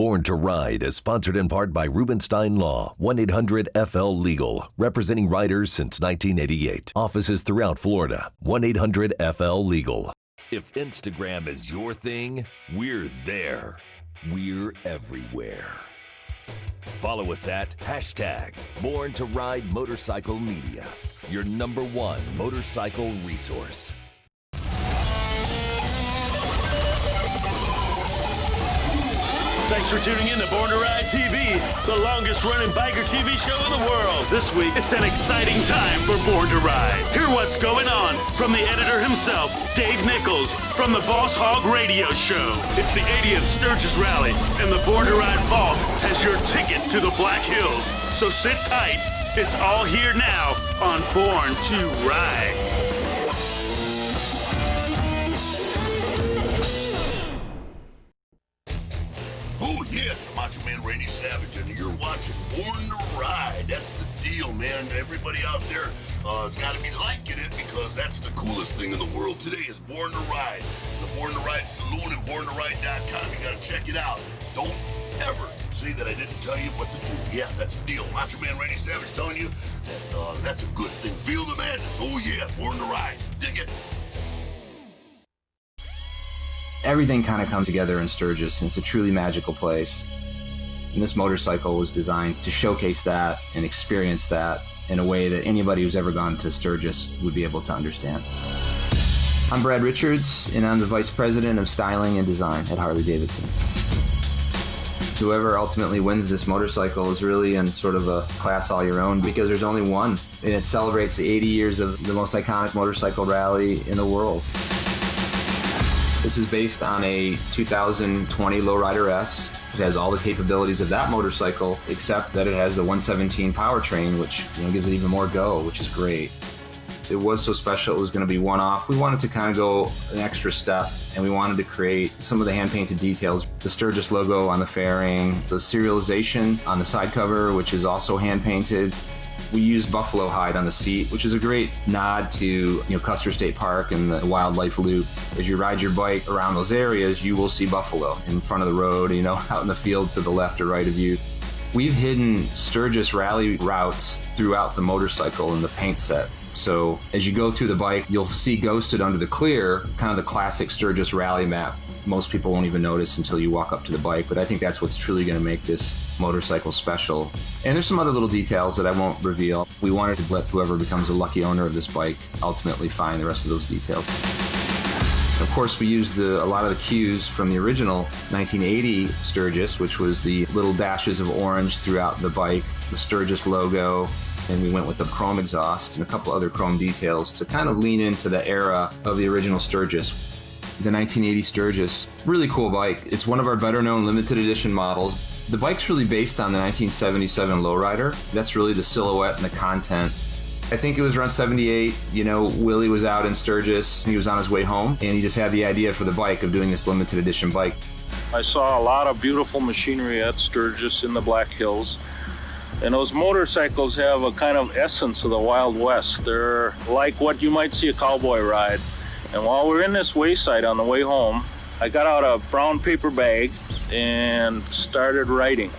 Born to Ride is sponsored in part by Rubenstein Law, 1-800-FL-LEGAL, representing riders since 1988. Offices throughout Florida, 1-800-FL-LEGAL. If Instagram is your thing, we're there. We're everywhere. Follow us at #Born to Ride Motorcycle Media, your #1 motorcycle resource. Thanks for tuning in to Born to Ride TV, the longest-running biker TV show in the world. This week, it's an exciting time for Born to Ride. Hear what's going on from the editor himself, Dave Nichols, from the Boss Hog Radio Show. It's the 80th Sturgis Rally, and the Born to Ride Vault has your ticket to the Black Hills. So sit tight. It's all here now on Born to Ride. Yeah, it's the Macho Man Randy Savage, and you're watching Born to Ride. That's the deal, man. Everybody out there has got to be liking it because that's the coolest thing in the world today is Born to Ride. The Born to Ride Saloon and BornToRide.com. You got to check it out. Don't ever say that I didn't tell you what to do. Yeah, that's the deal. Macho Man Randy Savage telling you that that's a good thing. Feel the madness. Oh, yeah, Born to Ride. Dig it. Everything kind of comes together in Sturgis, and it's a truly magical place. And this motorcycle was designed to showcase that and experience that in a way that anybody who's ever gone to Sturgis would be able to understand. I'm Brad Richards, and I'm the Vice President of Styling and Design at Harley-Davidson. Whoever ultimately wins this motorcycle is really in sort of a class all your own because there's only one, and it celebrates the 80 years of the most iconic motorcycle rally in the world. This is based on a 2020 Lowrider S. It has all the capabilities of that motorcycle, except that it has the 117 powertrain, which gives it even more go, which is great. It was so special, it was going to be one-off. We wanted to kind of go an extra step, and we wanted to create some of the hand-painted details. The Sturgis logo on the fairing, the serialization on the side cover, which is also hand-painted. We used buffalo hide on the seat, which is a great nod to Custer State Park and the wildlife loop. As you ride your bike around those areas, you will see buffalo in front of the road, out in the field to the left or right of you. We've hidden Sturgis rally routes throughout the motorcycle in the paint set. So as you go through the bike, you'll see ghosted under the clear, kind of the classic Sturgis rally map. Most people won't even notice until you walk up to the bike, but I think that's what's truly going to make this motorcycle special. And there's some other little details that I won't reveal. We wanted to let whoever becomes a lucky owner of this bike ultimately find the rest of those details. Of course, we used a lot of the cues from the original 1980 Sturgis, which was the little dashes of orange throughout the bike, the Sturgis logo, and we went with the chrome exhaust and a couple other chrome details to kind of lean into the era of the original Sturgis. The 1980 Sturgis, really cool bike. It's one of our better known limited edition models. The bike's really based on the 1977 Lowrider. That's really the silhouette and the content. I think it was around 78, Willie was out in Sturgis, he was on his way home, and he just had the idea for the bike of doing this limited edition bike. I saw a lot of beautiful machinery at Sturgis in the Black Hills. And those motorcycles have a kind of essence of the Wild West. They're like what you might see a cowboy ride. And while we're in this wayside on the way home, I got out a brown paper bag and started writing.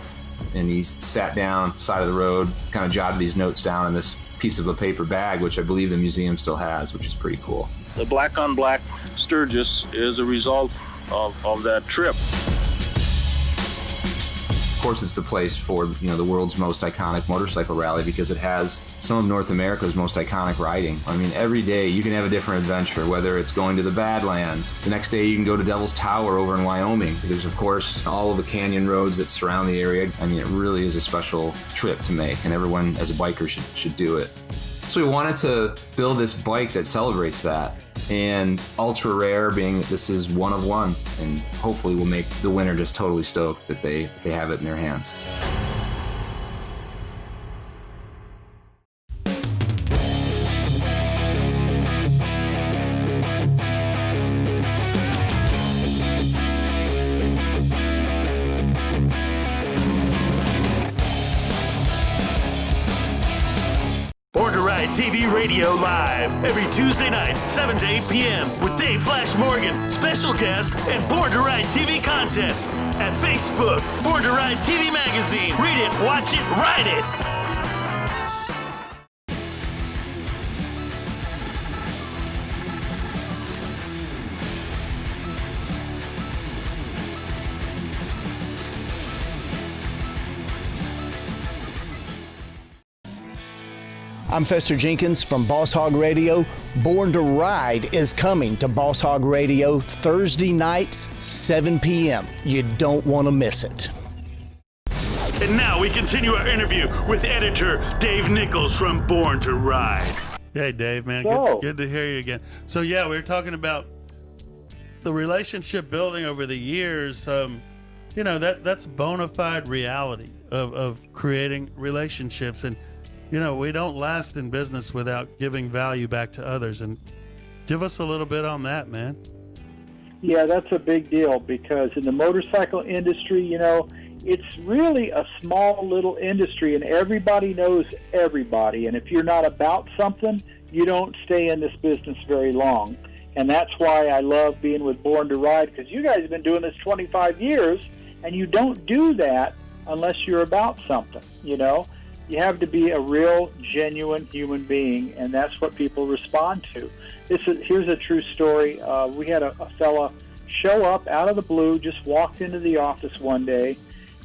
And he sat down side of the road, kind of jotted these notes down in this piece of a paper bag, which I believe the museum still has, which is pretty cool. The black on black Sturgis is a result of that trip. Of course, it's the place for the world's most iconic motorcycle rally because it has some of North America's most iconic riding. I mean, every day you can have a different adventure, whether it's going to the Badlands. The next day you can go to Devil's Tower over in Wyoming. There's, of course, all of the canyon roads that surround the area. I mean, it really is a special trip to make, and everyone as a biker should do it. So we wanted to build this bike that celebrates that, and ultra rare being that this is one of one, and hopefully will make the winner just totally stoked that they have it in their hands. Born to Ride TV radio Radio Live every Tuesday night, 7 to 8 p.m. with Dave Flash Morgan, special guest, and Born to Ride TV content at Facebook, Born to Ride TV Magazine. Read it, watch it, ride it. I'm Fester Jenkins from Boss Hog Radio. Born to Ride is coming to Boss Hog Radio Thursday nights, 7 p.m. You don't want to miss it. And now we continue our interview with editor Dave Nichols from Born to Ride. Hey, Dave, man. Good to hear you again. So, yeah, we were talking about the relationship building over the years. You know, that's bona fide reality of creating relationships. And you know, we don't last in business without giving value back to others. And give us a little bit on that, man. Yeah, that's a big deal because in the motorcycle industry, you know, it's really a small little industry and everybody knows everybody. And if you're not about something, you don't stay in this business very long. And that's why I love being with Born to Ride, because you guys have been doing this 25 years and you don't do that unless you're about something, you know. You have to be a real, genuine human being, and that's what people respond to. Here's a true story. We had a fella show up out of the blue, just walked into the office one day,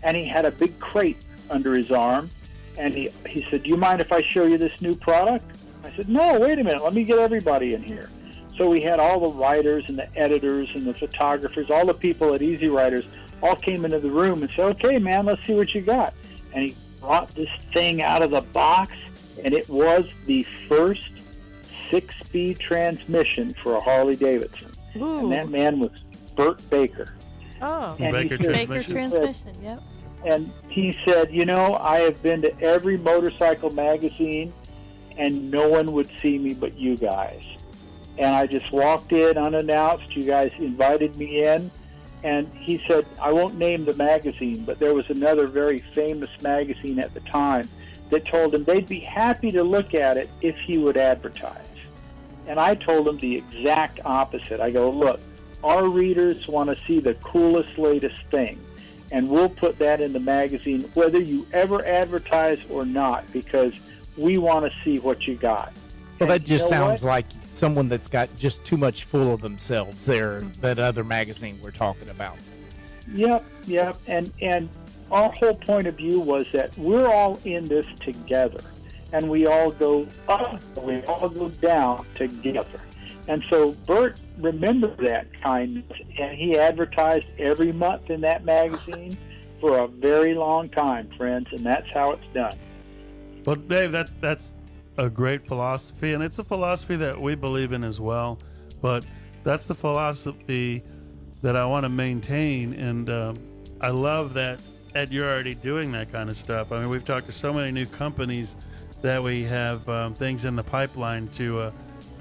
and he had a big crate under his arm, and he said, "Do you mind if I show you this new product?" I said, "No, wait a minute. Let me get everybody in here." So we had all the writers and the editors and the photographers, all the people at Easy Riders, all came into the room and said, "Okay, man, let's see what you got." And he brought this thing out of the box, and it was the first 6-speed transmission for a Harley-Davidson. Ooh. And that man was Burt Baker. Oh, and Baker transmission, yep. And he said, "You know, I have been to every motorcycle magazine, and no one would see me but you guys. And I just walked in unannounced. You guys invited me in." And he said, I won't name the magazine, but there was another very famous magazine at the time that told him they'd be happy to look at it if he would advertise. And I told him the exact opposite. I go, "Look, our readers want to see the coolest, latest thing, and we'll put that in the magazine whether you ever advertise or not, because we want to see what you got." Well, that just sounds like someone that's got just too much full of themselves there, that other magazine we're talking about. Yep. And our whole point of view was that we're all in this together, and we all go up, we all go down together. And so Bert remembered that kindness, and he advertised every month in that magazine for a very long time, friends, and that's how it's done. Well, Dave, that's a great philosophy, and it's a philosophy that we believe in as well. But that's the philosophy that I want to maintain, and I love that, Ed, you're already doing that kind of stuff. I mean, we've talked to so many new companies that we have things in the pipeline to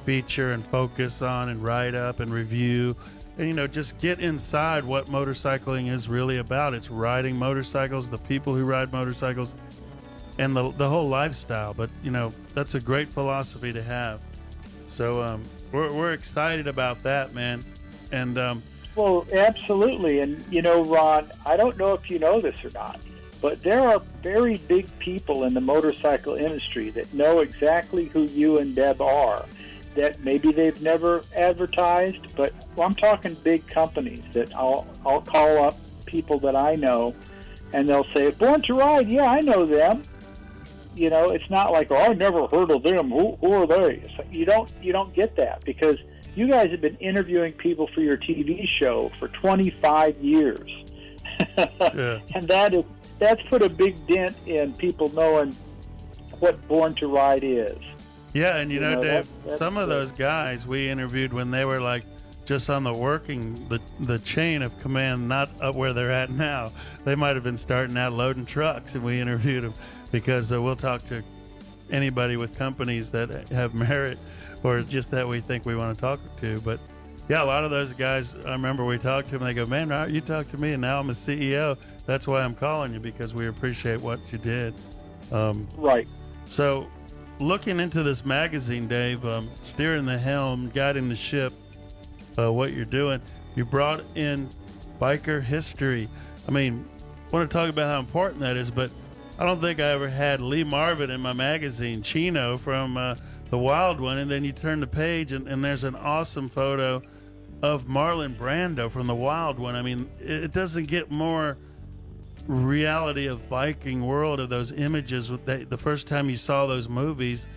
feature and focus on and write up and review, and, you know, just get inside what motorcycling is really about. It's riding motorcycles, the people who ride motorcycles, and the whole lifestyle. But, you know, that's a great philosophy to have. So we're excited about that, man. And well, absolutely. And, you know, Ron, I don't know if you know this or not, but there are very big people in the motorcycle industry that know exactly who you and Deb are, that maybe they've never advertised, but I'm talking big companies that I'll call up people that I know, and they'll say, "Born to Ride, yeah, I know them." You know, it's not like, "Oh, I never heard of them. Who are they?" It's like, you don't get that, because you guys have been interviewing people for your TV show for 25 years. Yeah. And that's put a big dent in people knowing what Born to Ride is. Yeah, and you know, Dave, that's some of those guys we interviewed when they were like just on the chain of command, not up where they're at now. They might have been starting out loading trucks, and we interviewed them, because we'll talk to anybody with companies that have merit, or just that we think we want to talk to. But yeah, a lot of those guys, I remember we talked to them, they go, "Man, you talked to me, and now I'm a CEO. That's why I'm calling you, because we appreciate what you did." Right. So looking into this magazine, Dave, steering the helm, guiding the ship, what you're doing, you brought in biker history. I mean, I want to talk about how important that is, but I don't think I ever had Lee Marvin in my magazine, Chino from The Wild One, and then you turn the page and there's an awesome photo of Marlon Brando from The Wild One. I mean, it doesn't get more reality of biking world of those images. The first time you saw those movies,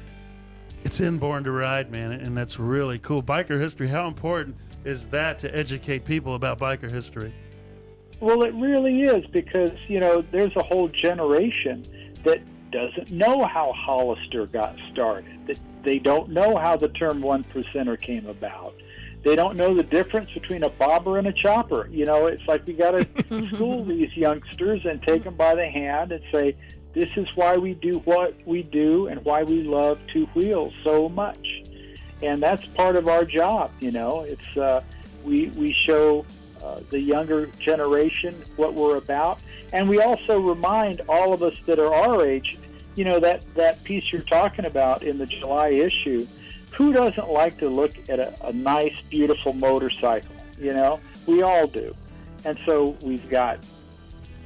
it's in Born to Ride, man, and that's really cool. Biker history, how important is that to educate people about biker history? Well, it really is, because, you know, there's a whole generation that doesn't know how Hollister got started. That they don't know how the term 1%er came about. They don't know the difference between a bobber and a chopper. You know, it's like you got to school these youngsters and take them by the hand and say, this is why we do what we do and why we love two wheels so much. And that's part of our job, you know. It's we show the younger generation what we're about, and we also remind all of us that are our age, you know, that piece you're talking about in the July issue, who doesn't like to look at a nice, beautiful motorcycle? You know, we all do. And so we've got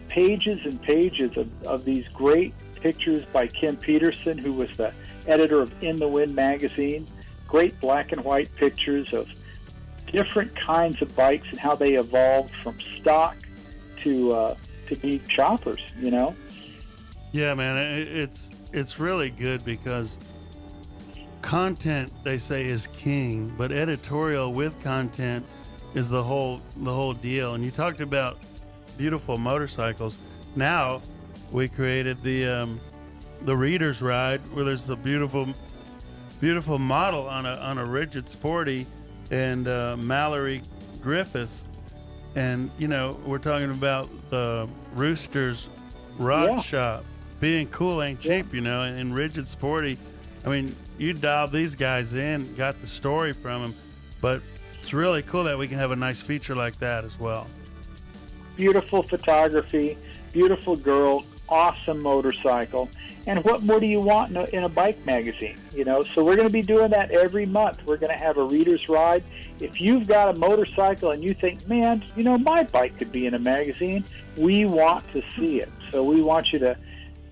pages and pages of these great pictures by Kim Peterson, who was the editor of In the Wind magazine. Great black and white pictures of different kinds of bikes and how they evolved from stock to be choppers, you know? Yeah, man, it's really good because content, they say, is king, but editorial with content is the whole deal. And you talked about beautiful motorcycles. Now we created the Reader's Ride, where there's a beautiful model on a rigid sporty, and Mallory Griffiths, and you know, we're talking about the Rooster's Rod Shop being cool ain't cheap, you know, and rigid sporty. I mean, you dialed these guys in, got the story from them, but it's really cool that we can have a nice feature like that as well. Beautiful photography, beautiful girl, awesome motorcycle. And what more do you want in a bike magazine? You know, so we're going to be doing that every month. We're going to have a Reader's Ride. If you've got a motorcycle and you think, man, you know, my bike could be in a magazine, we want to see it. So we want you to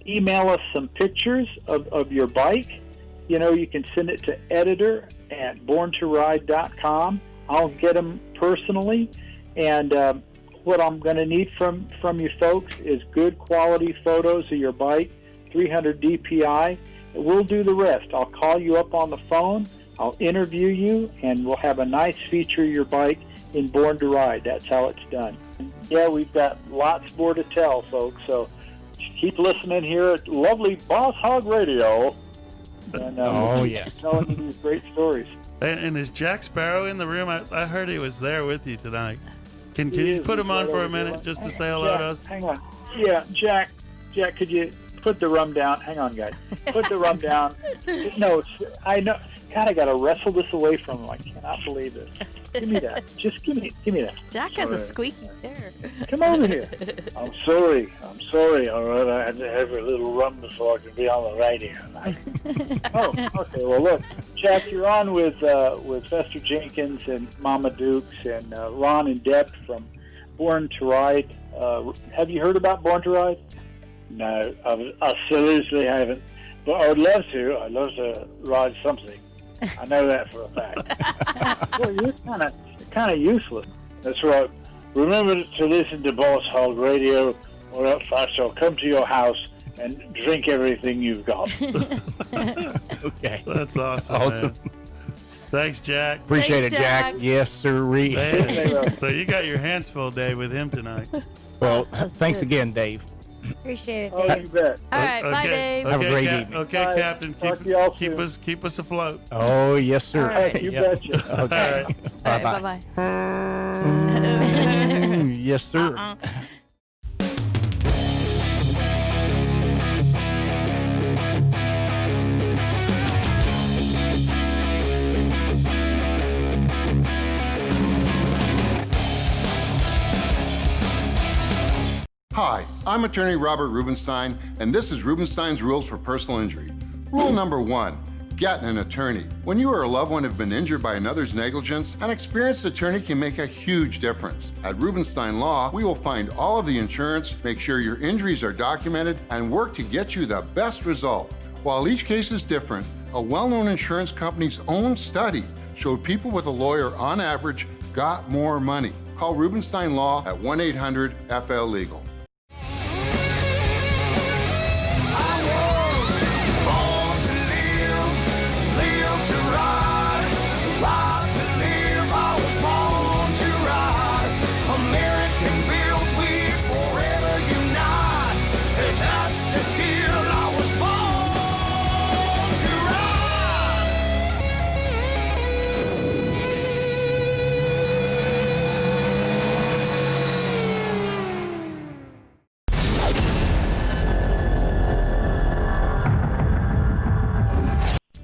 email us some pictures of your bike. You know, you can send it to editor@borntoride.com. I'll get them personally. And what I'm going to need from you folks is good quality photos of your bike, 300 DPI. We'll do the rest. I'll call you up on the phone, I'll interview you, and we'll have a nice feature of your bike in Born to Ride. That's how it's done. Yeah, we've got lots more to tell, folks, so keep listening here at lovely Boss Hog Radio. And telling you these great stories. And is Jack Sparrow in the room? I heard he was there with you tonight. Can you put him on for a minute just to say hello to us? Hang on. Yeah, Jack, could you put the rum down? Hang on, guys. Put the rum down. No, I know. God, I got to wrestle this away from him. I cannot believe this. Give me that. Just give me that. Jack has a squeaky chair. Come over here. I'm sorry. All right, I had to have a little rum before I could be on the radio. Oh, okay. Well, look, Jack, you're on with Fester Jenkins and Mama Dukes and Ron and Deb from Born to Ride. Have you heard about Born to Ride? No, I seriously haven't. But I would love to. I'd love to ride something. I know that for a fact. Well, you're kind of useless. That's right. Remember to listen to Boss Hog Radio, or else I shall come to your house and drink everything you've got. Okay. That's awesome. Awesome. Man. Thanks, Jack. Appreciate it, Jack. Yes, sirree. So you got your hands full, Dave, with him tonight. Well, thanks again, Dave. Appreciate it, Oh, Dave. you bet. All right, bye, Dave. Have a great Cap- evening. Okay, Bye. Captain. Talk to y'all soon. Keep us afloat. Oh, yes, sir. All right. You Yep. betcha. Okay. All right. All right, Bye-bye. bye-bye. Yes, sir. Hi, I'm attorney Robert Rubenstein, and this is Rubenstein's Rules for Personal Injury. Rule number 1. Get an attorney. When you or a loved one have been injured by another's negligence, an experienced attorney can make a huge difference. At Rubenstein Law, we will find all of the insurance, make sure your injuries are documented, and work to get you the best result. While each case is different, a well-known insurance company's own study showed people with a lawyer on average got more money. Call Rubenstein Law at 1-800-FL-LEGAL.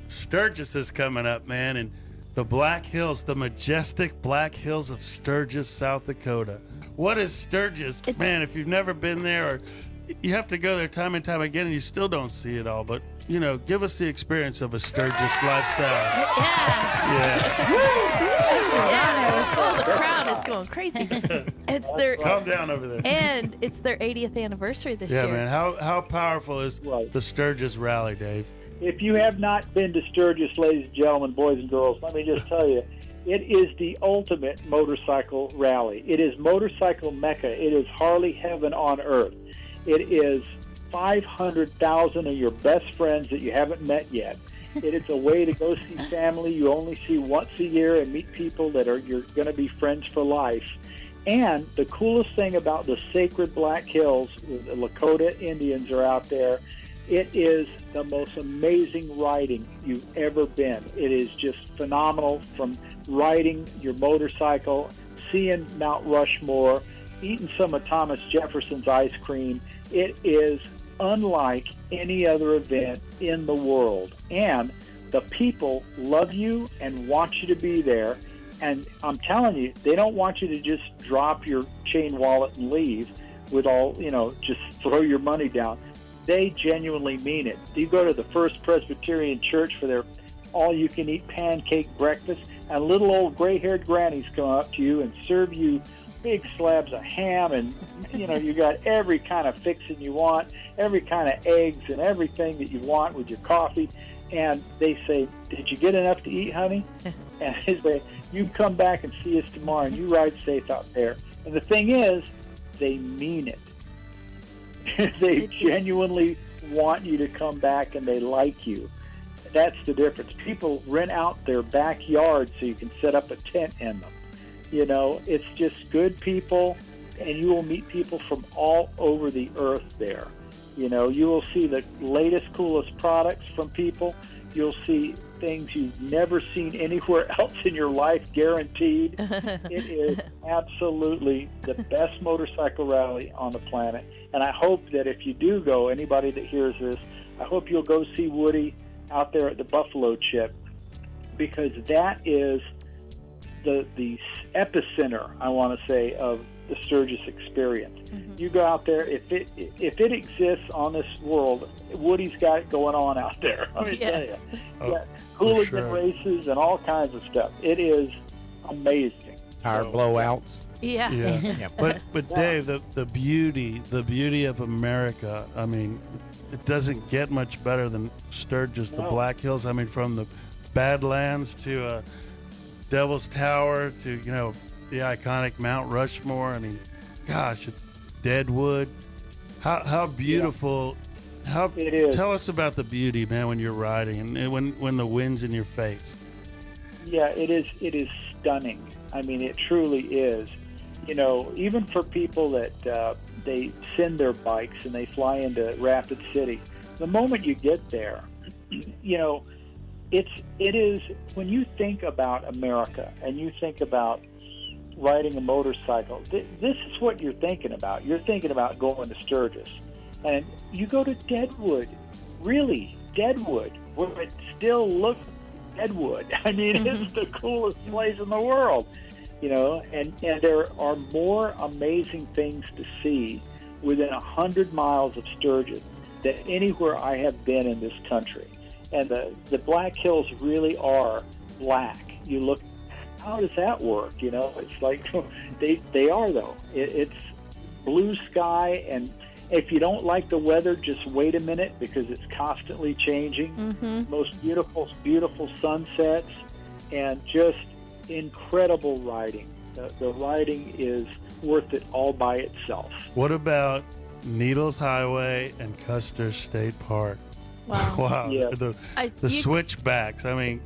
Sturgis is coming up, man, and the Black Hills, the majestic Black Hills of Sturgis, South Dakota. What is Sturgis? Man, if you've never been there, or you have to go there time and time again and you still don't see it all, but, you know, give us the experience of a Sturgis lifestyle. Yeah. Oh, the crowd is going crazy. It's their Calm down over there. And it's their 80th anniversary this year. Yeah, man. How powerful is the Sturgis rally, Dave? If you have not been to Sturgis, ladies and gentlemen, boys and girls, let me just tell you, it is the ultimate motorcycle rally. It is motorcycle mecca. It is Harley heaven on earth. It is 500,000 of your best friends that you haven't met yet. It is a way to go see family you only see once a year and meet people that you're going to be friends for life. And the coolest thing about the sacred Black Hills, the Lakota Indians are out there. It is the most amazing riding you've ever been. It is just phenomenal, from riding your motorcycle, seeing Mount Rushmore, eating some of Thomas Jefferson's ice cream. It is unlike any other event in the world. And the people love you and want you to be there. And I'm telling you, they don't want you to just drop your chain wallet and leave with all, just throw your money down. They genuinely mean it. You go to the First Presbyterian Church for their all-you-can-eat pancake breakfast, and little old gray-haired grannies come up to you and serve you big slabs of ham, and you got every kind of fixing you want, every kind of eggs and everything that you want with your coffee. And they say, "Did you get enough to eat, honey?" And they say, "You come back and see us tomorrow, and you ride safe out there." And the thing is, they mean it. They genuinely want you to come back, and they like you. That's the difference. People rent out their backyard so you can set up a tent in them. It's just good people, and you will meet people from all over the earth there. You will see the latest, coolest products from people. You'll see things you've never seen anywhere else in your life, guaranteed. It is absolutely the best motorcycle rally on the planet. And I hope that if you do go, anybody that hears this, I hope you'll go see Woody out there at the Buffalo Chip, because that is the epicenter, I want to say, of the Sturgis experience. Mm-hmm. You go out there, if it exists on this world, Woody's got it going on out there. Let me tell you. Hooligan races and all kinds of stuff. It is amazing. Tire blowouts. Yeah. But Dave, the beauty of America, I mean, it doesn't get much better than Sturgis, the Black Hills. I mean, from the Badlands to Devil's Tower to, the iconic Mount Rushmore. I mean, gosh, it's Deadwood. How beautiful. How it is. Tell us about the beauty, man, when you're riding and when the wind's in your face. Yeah, it is stunning. I mean, it truly is. Even for people that they send their bikes and they fly into Rapid City, the moment you get there, it is, when you think about America and you think about riding a motorcycle, this is what you're thinking about. You're thinking about going to Sturgis. And you go to Deadwood, really, Deadwood, where it still looks Deadwood. I mean, it's the coolest place in the world, and there are more amazing things to see within 100 miles of Sturgis than anywhere I have been in this country. and the Black Hills really are black. You look, how does that work? It's like they are though. It's blue sky, and if you don't like the weather, just wait a minute because it's constantly changing. Mm-hmm. Most beautiful sunsets, and just incredible riding. The riding is worth it all by itself. What about Needles Highway and Custer State Park? Wow. Wow. Yeah. The switchbacks. I mean,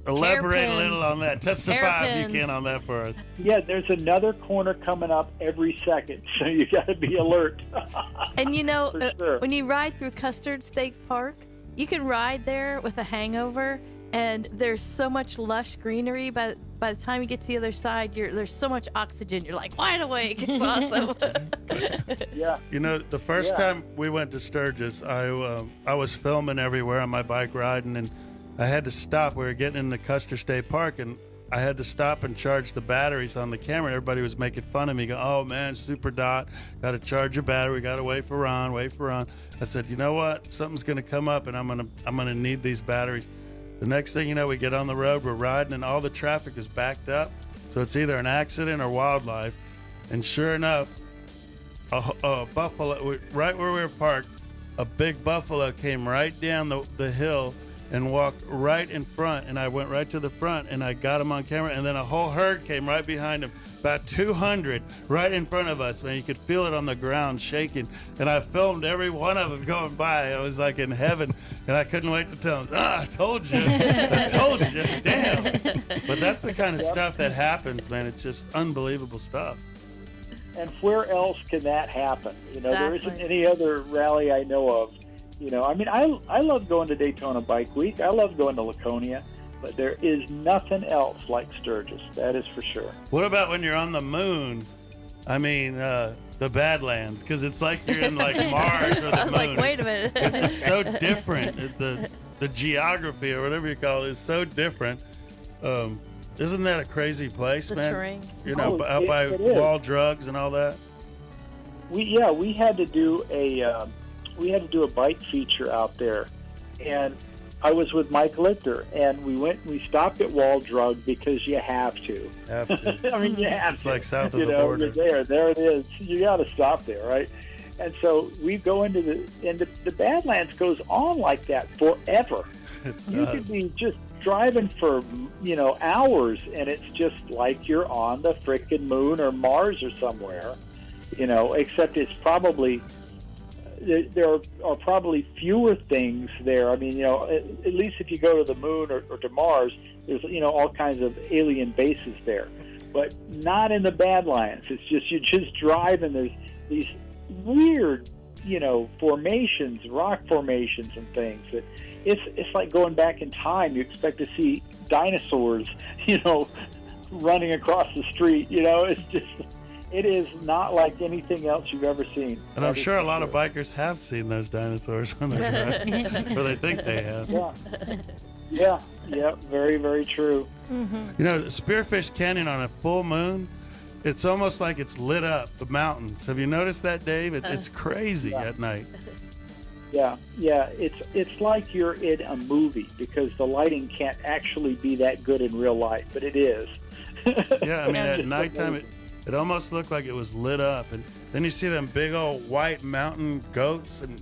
elaborate a little on that. Testify if you can on that for us. Yeah, there's another corner coming up every second, so you got to be alert. And For sure. when you ride through Custard State Park, you can ride there with a hangover, and there's so much lush greenery. By the time you get to the other side, there's so much oxygen. You're like wide awake. It's awesome. Yeah. The first time we went to Sturgis, I was filming everywhere on my bike riding, and I had to stop. We were getting into Custer State Park, and I had to stop and charge the batteries on the camera. Everybody was making fun of me, going, "Oh man, super dot, got to charge your battery, got to wait for Ron." I said, "You know what? Something's gonna come up, and I'm gonna need these batteries." The next thing you know, we get on the road, we're riding, and all the traffic is backed up. So it's either an accident or wildlife. And sure enough, a buffalo, right where we were parked, a big buffalo came right down the hill and walked right in front. And I went right to the front, and I got him on camera. And then a whole herd came right behind him, about 200 right in front of us. Man, you could feel it on the ground shaking. And I filmed every one of them going by. I was like in heaven. And I couldn't wait to tell him, I told you. Damn. But that's the kind of stuff that happens, man. It's just unbelievable stuff. And where else can that happen? There Exactly. isn't any other rally I know of. I love going to Daytona Bike Week. I love going to Laconia. But there is nothing else like Sturgis. That is for sure. What about when you're on the moon? I mean, the Badlands, because it's like you're in like Mars or the moon. I was like, wait a minute. It's so different. The geography or whatever you call it is so different. Isn't that a crazy place, The man? terrain. Out by it is. Wall Drugs and all that. We had to do a bike feature out there, and I was with Mike Lichter, and we stopped at Wall Drug because you have to. Have to. I mean, you have It's to. like south of the border. You're there it is. You got to stop there, right? And so we go into the Badlands goes on like that forever. You could be just driving for hours, and it's just like you're on the frickin' moon or Mars or somewhere, except it's probably there are probably fewer things there. I mean, at least if you go to the moon or to Mars, there's all kinds of alien bases there, but not in the Badlands. It's just you just drive, and there's these weird formations, rock formations and things that it's like going back in time. You expect to see dinosaurs running across the street. It is not like anything else you've ever seen. And I'm sure a lot of bikers have seen those dinosaurs on their ride, or they think they have. Yeah, very, very true. Mm-hmm. Spearfish Canyon on a full moon, it's almost like it's lit up, the mountains. Have you noticed that, Dave? It's crazy at night. Yeah, it's like you're in a movie because the lighting can't actually be that good in real life, but it is. Yeah, I mean, at nighttime, it almost looked like it was lit up. And then you see them big old white mountain goats and,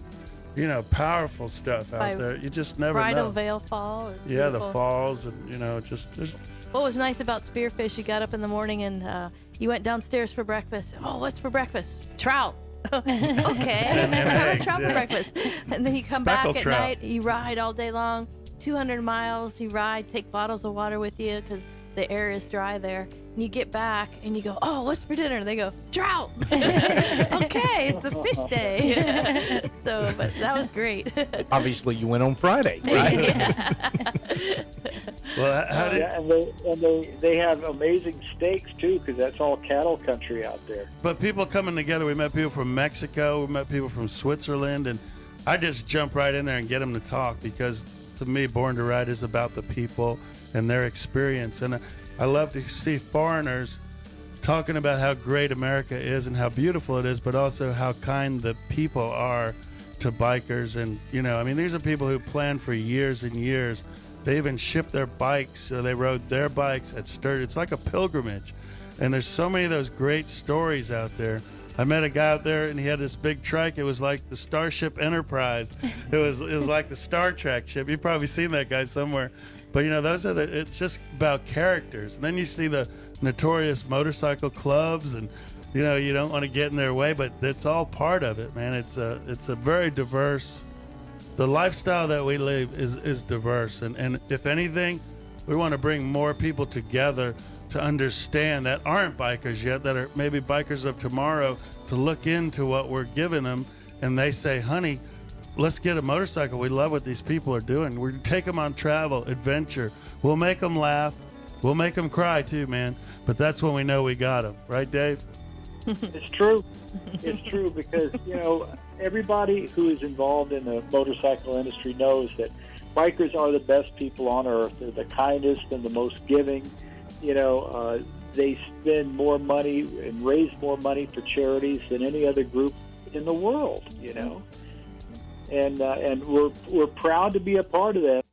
powerful stuff out there. You just never Bridal know. Veil Fall. Is Yeah, beautiful. the falls and, just What was nice about Spearfish, you got up in the morning and you went downstairs for breakfast. Oh, what's for breakfast? Trout. Okay. eggs, trout for breakfast. And then you come Speckled back at trout. night, you ride all day long, 200 miles, you ride, take bottles of water with you because the air is dry there. And you get back and you go, oh, what's for dinner? And they go, trout. Okay, it's a fish day. But that was great. Obviously, you went on Friday, right? Well, how did? And they have amazing steaks too, because that's all cattle country out there. But people coming together. We met people from Mexico. We met people from Switzerland, and I just jump right in there and get them to talk because to me, Born to Ride is about the people and their experience. And I love to see foreigners talking about how great America is and how beautiful it is, but also how kind the people are to bikers. And, you know, I mean, these are people who plan for years and years. They even shipped their bikes, so they rode their bikes at Sturgis. It's like a pilgrimage. And there's so many of those great stories out there. I met a guy out there, and he had this big trike. It was like the Starship Enterprise. It was like the Star Trek ship. You've probably seen that guy somewhere. But, you know, it's just about characters. And then you see the notorious motorcycle clubs, and, you know, you don't want to get in their way, but it's all part of it, man. It's a very diverse. The lifestyle that we live is diverse. And if anything, we want to bring more people together to understand that aren't bikers yet, that are maybe bikers of tomorrow, to look into what we're giving them. And they say, honey, let's get a motorcycle. We love what these people are doing. We take them on travel, adventure. We'll make them laugh. We'll make them cry too, man. But that's when we know we got them. Right, Dave? It's true. It's true because, you know, everybody who is involved in the motorcycle industry knows that bikers are the best people on earth. They're the kindest and the most giving. You know, they spend more money and raise more money for charities than any other group in the world, you know. And we're proud to be a part of that.